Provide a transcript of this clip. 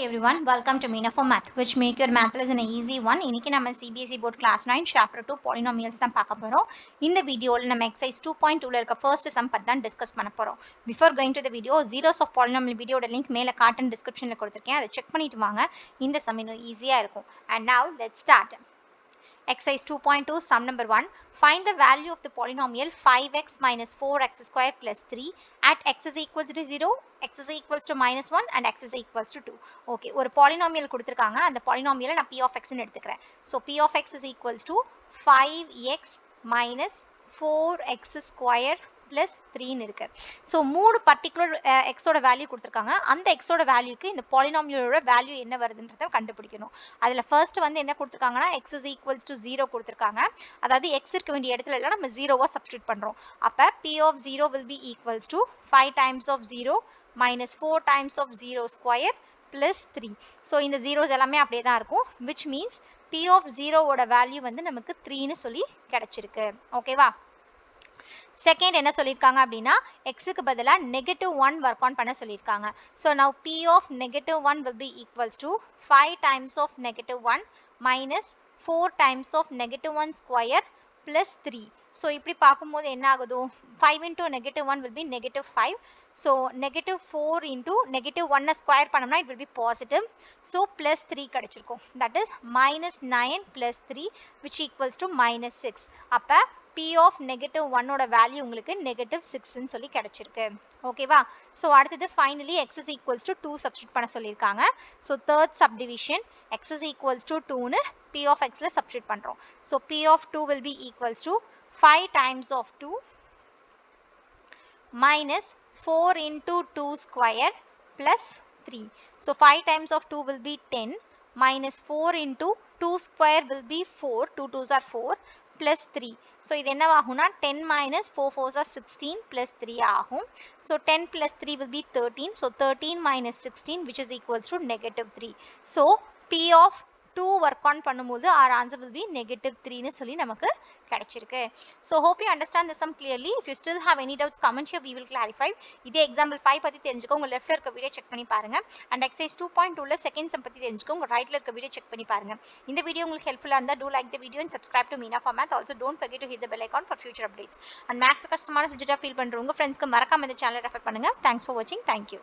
everyone, welcome to Meena for Math, which make your math lesson an easy one. இன்னைக்கு நம்ம CBSE board class 9 chapter 2 polynomials தான் பார்க்க போறோம். இந்த வீடியோல நம்ம exercise 2.2ல இருக்க first sum பத்தி தான் டிஸ்கஸ் பண்ண போறோம். Before going to the video, zeros of polynomial videoட link மேல காட்டன் descriptionல கொடுத்திருக்கேன். அதை செக் பண்ணிட்டு வாங்க. இந்த sum இன்னும் ஈஸியா இருக்கும். And now let's start. Exercise 2.2 sum number 1. Find the value of the polynomial 5x minus 4x square plus 3 at x is equals to 0, x is equals to minus 1 and x is equals to 2. Okay, ஒரு polynomial கொடுத்திருக்காங்க. அந்த polynomial நான் p of x ன்னு எடுத்துக்கிறேன். So p of x is equals to 5x minus 4x square plus 3 ன்னு இருக்கு. So மூணு particular x ஓட வேல்யூ கொடுத்திருக்காங்க. அந்த x ஓட வேல்யூக்கு இந்த polynomial வேல்யூ என்ன வருதுன்றதை கண்டுபிடிக்கணும். அதுல first வந்து என்ன கொடுத்திருக்காங்கன்னா x is equals to 0 கொடுத்திருக்காங்க. அதாவது x இருக்க வேண்டிய இடத்துல எல்லாம் நம்ம 0வா சப்ஸ்டிட்யூட் பண்றோம். அப்ப p of 0 will be equals to 5 times of 0 minus 4 times of 0 square plus 3. So இந்த zeros எல்லாமே அப்படியே தான் இருக்கும். Which means p of 0 ஓட வேல்யூ வந்து நமக்கு 3 ன்னு சொல்லி கிடைச்சிருக்கு. ஓகேவா? செகண்ட் என்ன சொல்லியிருக்காங்க அப்படின்னா எக்ஸுக்கு பதிலாக -1 ஒர்க் ஆன் பண்ண சொல்லியிருக்காங்க. So now p of -1 will be equals to 5 times of -1 minus 4 times of -1 square plus 3. So இப்படி பார்க்கும்போது என்ன ஆகுது? 5 into -1 will be -5. So -4 into -1 square பண்ணோம்னா it will be positive. So plus 3 கிடைச்சிருக்கும். That is -9 plus 3 which equals to -6. அப்போ p of -1 ஓட value உங்களுக்கு -6 ன்னு சொல்லி கிடைச்சிருக்கு. ஓகேவா? ஸோ அடுத்தது finally x is equals to 2 substitute பண்ண சொல்லியிருக்காங்க. So third subdivision x is equals to 2ன்னு p of xல சப்ஸ்டிட்யூட் பண்றோம். So p of 2 will be equals to 5 times of 2 minus 4 into 2 square plus 3. So 5 times of 2 will be 10 minus 4 into 2 square will be 4. 2 2s are 4 plus 3. So இது என்னவாகும்னா 10 minus 4 4s are 16 plus 3 ஆகும். So 10 plus 3 will be 13. So 13 minus 16 which is equals to -3. So p of 2 work on பண்ணும்போது our answer will be -3 ன்னு சொல்லி நமக்கு கிடைச்சிருக்கு. So hope you understand the sum clearly. If you still have any doubts comment here, we will clarify. இதே example 5 பத்தி தெரிஞ்சுக்க உங்க leftல இருக்க வீடியோ செக் பண்ணி பாருங்க. And exercise 2.2ல செகண்ட் சம் பத்தி தெரிஞ்சுக்க உங்க ரைட்ல இருக்க வீடியோ செக் பண்ணி பாருங்க. இந்த வீடியோ உங்களுக்கு ஹெல்ப்ஃபுல்லா இருந்தா do like the video and subscribe to Meena for Math. Also don't forget to hit the bell icon for future updates. And maths கஷ்டமான சப்ஜெக்ட்டா ஃபீல் பண்றவங்க ஃப்ரெண்ட்ஸ்க்கு மறக்காம இந்த சேனலை ரெஃபர் பண்ணுங்க. Thanks for watching. Thank you.